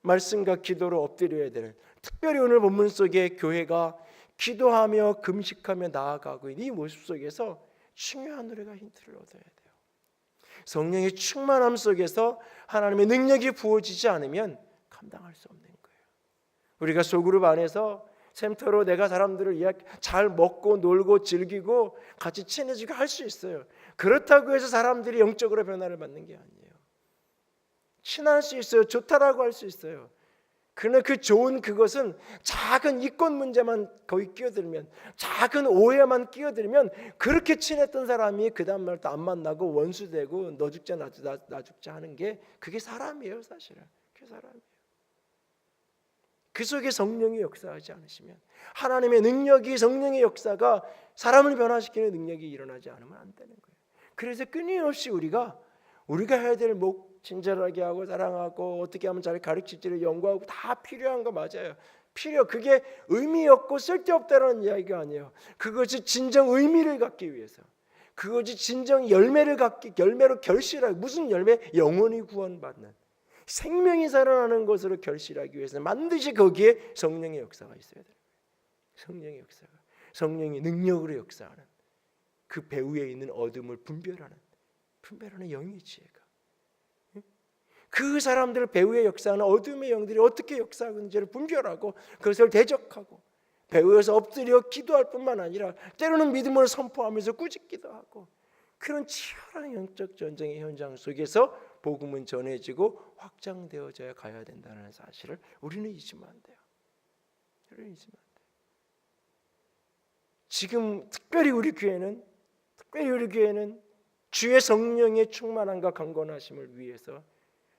말씀과 기도로 엎드려야 되는, 특별히 오늘 본문 속에 교회가 기도하며 금식하며 나아가고 있는 이 모습 속에서 중요한 우리가 힌트를 얻어야 돼요. 성령의 충만함 속에서 하나님의 능력이 부어지지 않으면 감당할 수 없는 거예요. 우리가 소그룹 안에서 샘터로 내가 사람들을 잘 먹고 놀고 즐기고 같이 친해지고 할 수 있어요. 그렇다고 해서 사람들이 영적으로 변화를 받는 게 아니에요. 친할 수 있어요. 좋다라고 할 수 있어요. 그러나 그 좋은 그것은 작은 이권 문제만 거기 끼어들면, 작은 오해만 끼어들면 그렇게 친했던 사람이 그 다음 날 또 안 만나고 원수되고 너 죽자 나 죽자 하는 게 그게 사람이에요. 사실은 그게 사람이에요. 그 속에 성령이 역사하지 않으시면, 하나님의 능력이, 성령의 역사가 사람을 변화시키는 능력이 일어나지 않으면 안 되는 거예요. 그래서 끊임없이 우리가 해야 될 친절하게 하고 사랑하고 어떻게 하면 잘 가르칠지를 연구하고 다 필요한 거 맞아요. 그게 의미 없고 쓸데없다는 이야기가 아니에요. 그것이 진정 의미를 갖기 위해서, 그것이 진정 열매로 결실하기, 무슨 열매? 영원히 구원받는 생명이 살아나는 것으로 결실하기 위해서는 반드시 거기에 성령의 역사가 있어야 돼요. 성령의 역사가, 성령이 능력으로 역사하는 그 배후에 있는 어둠을 분별하는 영의 지혜가, 그 사람들 배후에 역사하는 어둠의 영들이 어떻게 역사하는지를 분별하고 그것을 대적하고 배후에서 엎드려 기도할 뿐만 아니라 때로는 믿음으로 선포하면서 꾸짖기도 하고, 그런 치열한 영적 전쟁의 현장 속에서 복음은 전해지고 확장되어져야 가야 된다는 사실을 우리는 잊으면 안 돼요. 지금 특별히 우리 교회는 주의 성령의 충만함과 강건하심을 위해서,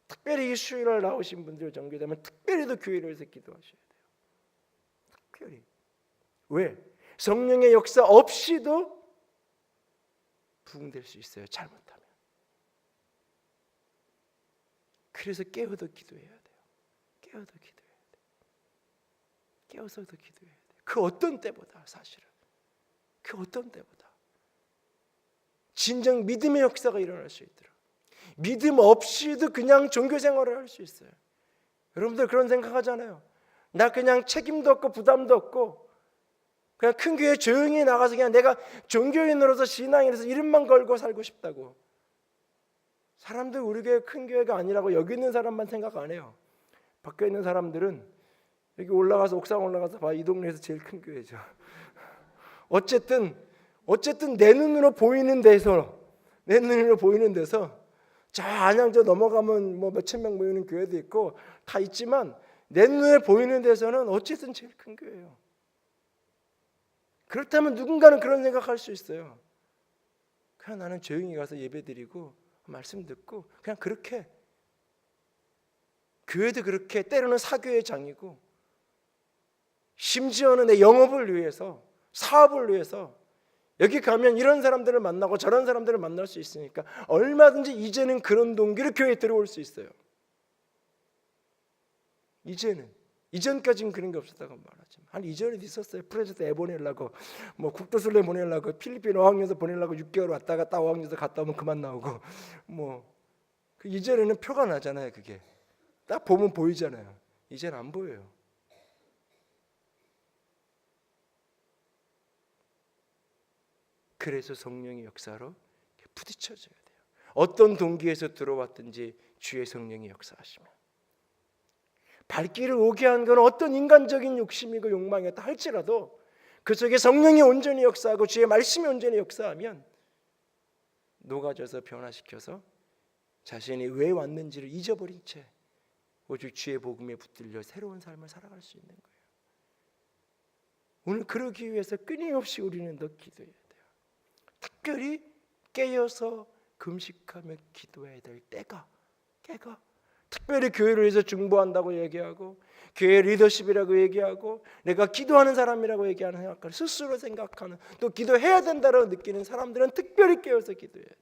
특별히 이 수요일날 나오신 분들 정교되면 특별히 더 교회를 위해서 기도하셔야 돼요. 특별히. 왜? 성령의 역사 없이도 부흥될 수 있어요. 잘못하면. 그래서 깨어서 기도해야 돼요. 깨어서도 기도해야 돼요. 그 어떤 때보다, 사실은 그 어떤 때보다 진정 믿음의 역사가 일어날 수 있도록, 믿음 없이도 그냥 종교 생활을 할 수 있어요. 여러분들 그런 생각하잖아요. 나 그냥 책임도 없고 부담도 없고 그냥 큰 교회 조용히 나가서 그냥 내가 종교인으로서 신앙인으로서 이름만 걸고 살고 싶다고. 사람들 우리 교회 큰 교회가 아니라고 여기 있는 사람만 생각 안 해요. 밖에 있는 사람들은 여기 올라가서 옥상 올라가서 봐, 이 동네에서 제일 큰 교회죠. 어쨌든 내 눈으로 보이는 데서 저 안양저 넘어가면 뭐 몇천 명 모이는 교회도 있고 다 있지만 내 눈에 보이는 데서는 어쨌든 제일 큰 교회예요. 그렇다면 누군가는 그런 생각할 수 있어요. 그냥 나는 조용히 가서 예배드리고 말씀 듣고 그냥 그렇게, 교회도 그렇게 때로는 사교의 장이고 심지어는 내 영업을 위해서, 사업을 위해서 여기 가면 이런 사람들을 만나고 저런 사람들을 만날 수 있으니까 얼마든지 이제는 그런 동기로 교회에 들어올 수 있어요. 이전까지는 그런 게 없었다고 말하지만 한 이전에도 있었어요. 프로젝트 애 보내려고 뭐 국도순례 보내려고 필리핀 어학연수 보내려고 6개월 왔다 갔다 어학연수 갔다 오면 그만 나오고 뭐 그 이전에는 표가 나잖아요. 그게 딱 보면 보이잖아요. 이제는 안 보여요. 그래서 성령의 역사로 부딪혀져야 돼요. 어떤 동기에서 들어왔든지 주의 성령이 역사하시면, 발길을 오게 한 건 어떤 인간적인 욕심이고 욕망이었다 할지라도 그 속에 성령이 온전히 역사하고 주의 말씀이 온전히 역사하면 녹아져서 변화시켜서 자신이 왜 왔는지를 잊어버린 채 오직 주의 복음에 붙들려 새로운 삶을 살아갈 수 있는 거예요. 오늘 그러기 위해서 끊임없이 우리는 더 기도해야 돼요. 특별히 깨어서 금식하며 기도해야 될 때가 특별히 교회를 위해서 중보한다고 얘기하고 교회 리더십이라고 얘기하고 내가 기도하는 사람이라고 얘기하는 생각을 스스로 생각하는, 또 기도해야 된다고 느끼는 사람들은 특별히 깨어서 기도해야 돼요.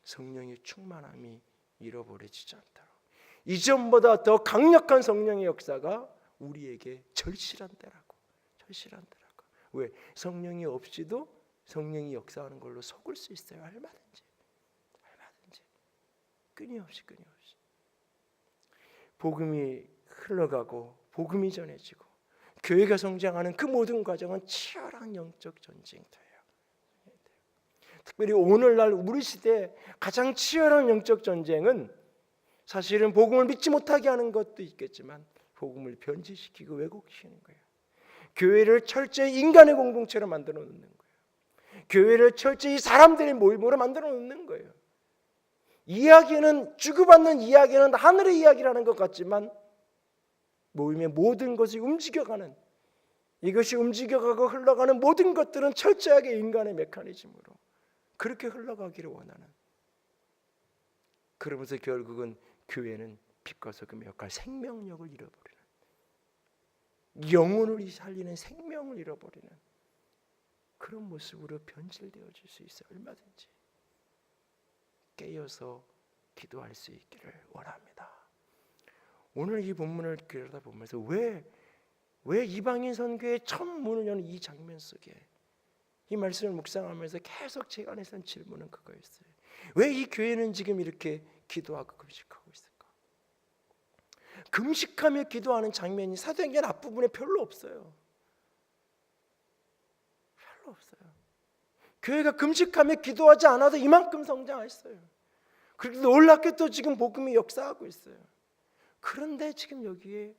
성령의 충만함이 잃어버려지지 않도록 이전보다 더 강력한 성령의 역사가 우리에게 절실한 때라고. 왜? 성령이 없이도 성령이 역사하는 걸로 속을 수 있어요. 얼마든지 끊임없이 복음이 흘러가고 복음이 전해지고 교회가 성장하는 그 모든 과정은 치열한 영적 전쟁터예요. 특별히 오늘날 우리 시대에 가장 치열한 영적 전쟁은 사실은 복음을 믿지 못하게 하는 것도 있겠지만 복음을 변질시키고 왜곡시키는 거예요. 교회를 철저히 인간의 공동체로 만들어 놓는 거예요. 교회를 철저히 사람들의 모임으로 만들어 놓는 거예요. 이야기는, 주고받는 이야기는 하늘의 이야기라는 것 같지만 모임의 모든 것이 움직여가는, 이것이 움직여가고 흘러가는 모든 것들은 철저하게 인간의 메커니즘으로 그렇게 흘러가기를 원하는, 그러면서 결국은 교회는 빛과 소금의 역할, 생명력을 잃어버리는, 영혼을 살리는 생명을 잃어버리는 그런 모습으로 변질되어질 수 있어요. 얼마든지 깨어서 기도할 수 있기를 원합니다. 오늘 이 본문을 들여다보면서 왜 이방인 선교의 첫 문을 여는 이 장면 속에 이 말씀을 묵상하면서 계속 제 안에서 질문은 그거였어요. 왜 이 교회는 지금 이렇게 기도하고 금식하고 있을까? 금식하며 기도하는 장면이 사도행전 앞부분에 별로 없어요. 교회가 금식하며 기도하지 않아도 이만큼 성장했어요. 그렇게 놀랍게도 지금 복음이 역사하고 있어요. 그런데 지금 여기에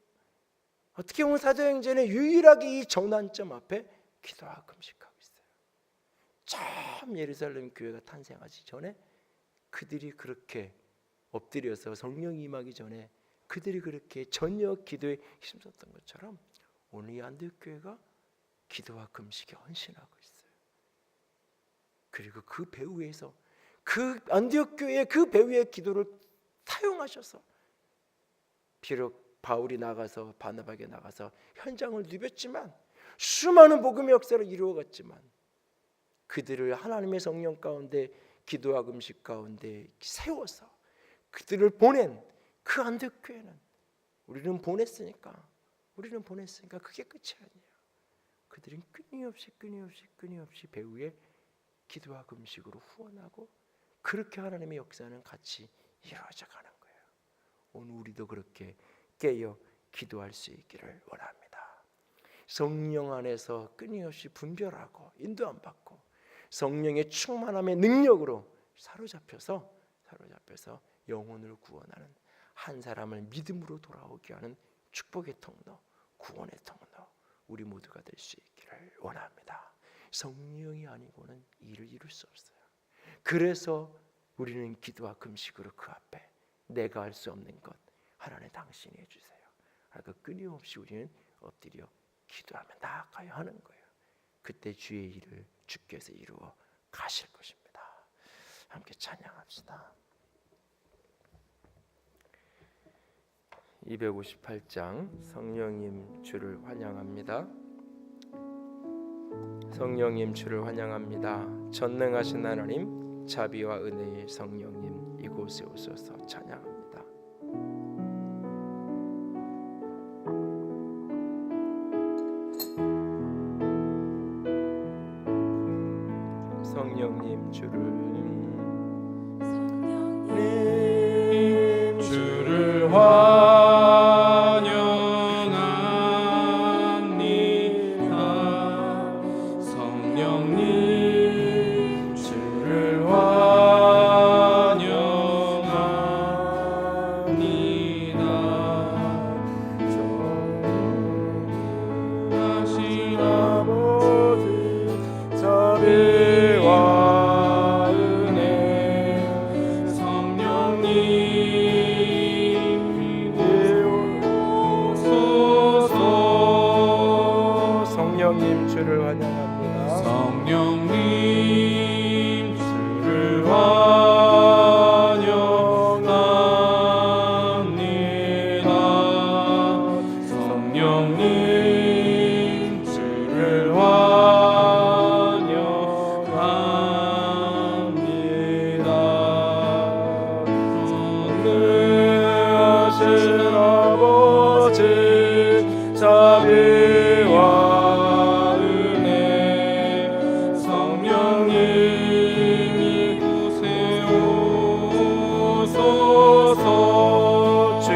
어떻게 보면 사도행전의 유일하게 이 전환점 앞에 기도하고 금식하고 있어요. 처음 예루살렘 교회가 탄생하기 전에 그들이 그렇게 엎드려서 성령이 임하기 전에 그들이 그렇게 전역 기도에 힘썼던 것처럼 오늘 이 안디옥 교회가 기도와 금식에 헌신하고 있어요. 그리고 그 배후에서 그 안디옥 교회의 그 배후의 기도를 사용하셔서 비록 바울이 나가서 바나바에게 나가서 현장을 누볐지만 수많은 복음의 역사를 이루어갔지만 그들을 하나님의 성령 가운데 기도와 금식 가운데 세워서 그들을 보낸 그 안디옥 교회는 우리는 보냈으니까 그게 끝이 아니에요. 그들은 끊임없이 배후에 기도와 금식으로 후원하고 그렇게 하나님의 역사는 같이 이루어져 가는 거예요. 오늘 우리도 그렇게 깨어 기도할 수 있기를 원합니다. 성령 안에서 끊임없이 분별하고 인도함 받고 성령의 충만함의 능력으로 사로잡혀서 영혼을 구원하는, 한 사람을 믿음으로 돌아오게 하는 축복의 통로, 구원의 통로, 우리 모두가 될 수 있기를 원합니다. 성령이 아니고는 일을 이룰 수 없어요. 그래서 우리는 기도와 금식으로 그 앞에 내가 할 수 없는 것 하나님 당신이 해주세요. 그러니까 끊임없이 우리는 엎드려 기도하며 나아가야 하는 거예요. 그때 주의 일을 주께서 이루어 가실 것입니다. 함께 찬양합시다. 258장 성령님 주를 환영합니다. 성령님 주를 환영합니다. 전능하신 하나님, 자비와 은혜의 성령님, 이곳에 오셔서 찬양합니다. 성령님 주를 성령님 주를 환영합니다. 성령님 주를 환영합니다. 성령님 주를 환영합니다. 전능하신 아버지 자비와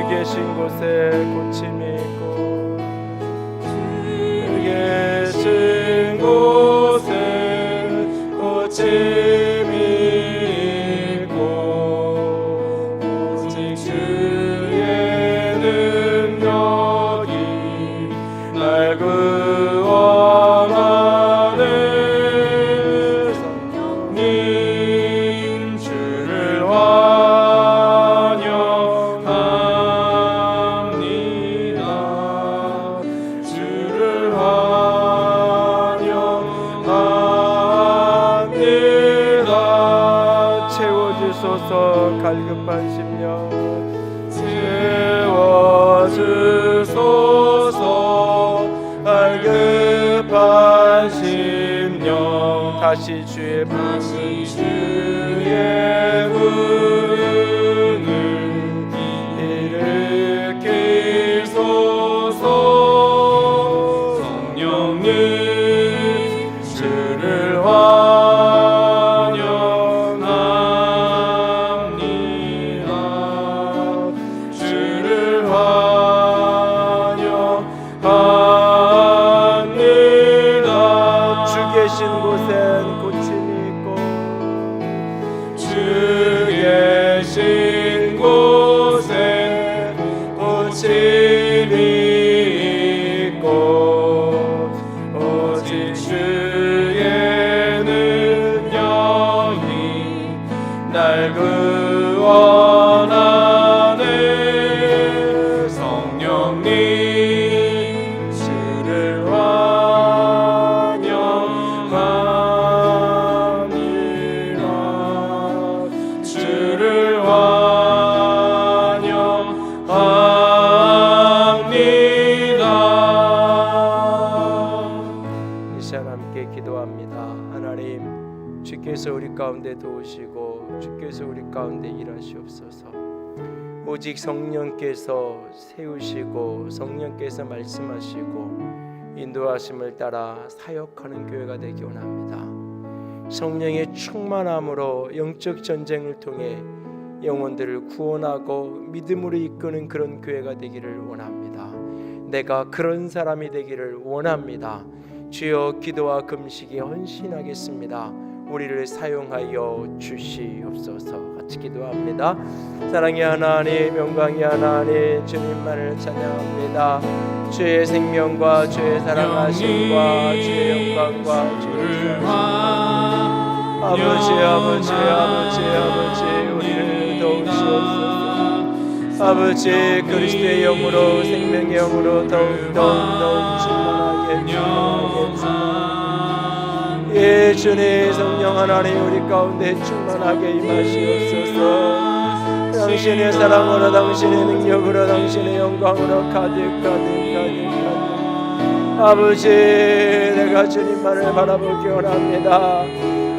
계신 곳에 고침이 있고 주 계신 곳에 고침이 있고 오직 주의 능력이 날 구원하네. 성령님 주를 갈급한 심령 채워주소서. 갈급한 심령 다시 주의 부흥을 일으키소서. 성령님 주를 날 구원하네. 성령님 주를 환영합니다. 주를 환영합니다. 이 시간 함께 기도합니다. 하나님, 주께서 우리 가운데 도우시고 주께서 우리 가운데 일하시옵소서. 오직 성령께서 세우시고 성령께서 말씀하시고 인도하심을 따라 사역하는 교회가 되기 원합니다. 성령의 충만함으로 영적 전쟁을 통해 영혼들을 구원하고 믿음으로 이끄는 그런 교회가 되기를 원합니다. 내가 그런 사람이 되기를 원합니다. 주여 기도와 금식에 헌신하겠습니다. 우리를 사용하여 주시옵소서. 같이 기도합니다. 사랑의 하나님, 영광의 하나님, 주님만을 찬양합니다. 주의 생명과 주의 사랑하심과 주의 영광과 주의 아버지 아버지 아버지 아버지 우리를 도우시옵소서. 아버지 그리스도의 영으로 생명의 영으로 더욱 충만하게 예 주님 성령 하나님 우리 가운데 충만하게 임하시옵소서. 당신의 사랑으로 당신의 능력으로 당신의 영광으로 가득 아버지 내가 주님만을 바라보기 원합니다.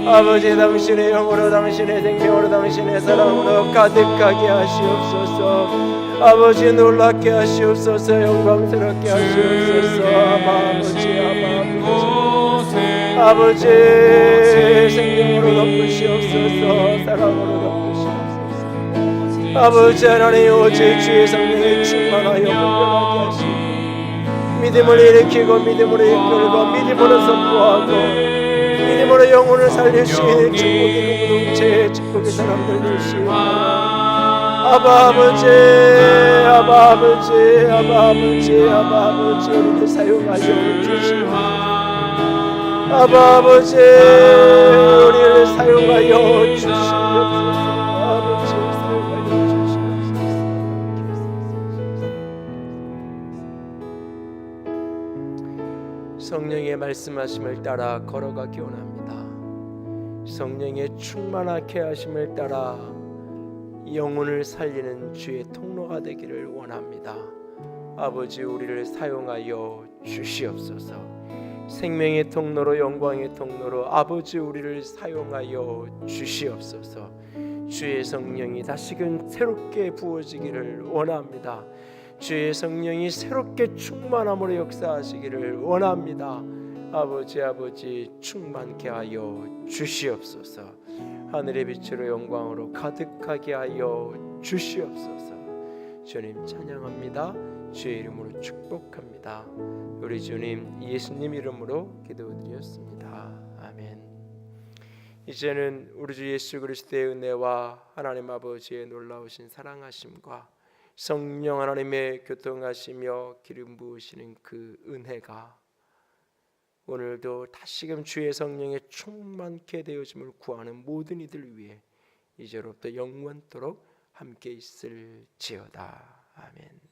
아버지 당신의 영으로 당신의 생명으로 당신의 사랑으로 가득하게 하시옵소서. 아버지 놀랍게 하시옵소서. 영광스럽게 하시옵소서. 아버지 생명으로 덮으시옵소서. 사랑으로 덮으시옵소서. 아버지 하나님 오직 주의 성령에 충만하여 분별하게 하시고 믿음을 일으키고 믿음으로 이끌고 믿음으로 선포하고 믿음으로 영혼을 살릴 수 있는 축복의 공동체의 축복의 사람들 되시옵소서. 아바 아버지 우리를 사용하여 주시옵소서. 아바 아버지 우리를 사용하여 주시옵소서. 아버지 사용하여 주시옵소서. 성령의 말씀하심을 따라 걸어가기 원합니다. 성령의 충만하게 하심을 따라 영혼을 살리는 주의 통로가 되기를 원합니다. 아버지 우리를 사용하여 주시옵소서. 생명의 통로로 영광의 통로로 아버지 우리를 사용하여 주시옵소서. 주의 성령이 다시금 새롭게 부어지기를 원합니다. 주의 성령이 새롭게 충만함으로 역사하시기를 원합니다. 아버지 충만케 하여 주시옵소서. 하늘의 빛으로 영광으로 가득하게 하여 주시옵소서. 주님 찬양합니다. 주의 이름으로 축복합니다. 우리 주님 예수님 이름으로 기도드렸습니다. 아멘. 이제는 우리 주 예수 그리스도의 은혜와 하나님 아버지의 놀라우신 사랑하심과 성령 하나님의 교통하시며 기름 부으시는 그 은혜가 오늘도 다시금 주의 성령에 충만케 되어짐을 구하는 모든 이들 위해 이제로부터 영원토록 함께 있을지어다. 아멘.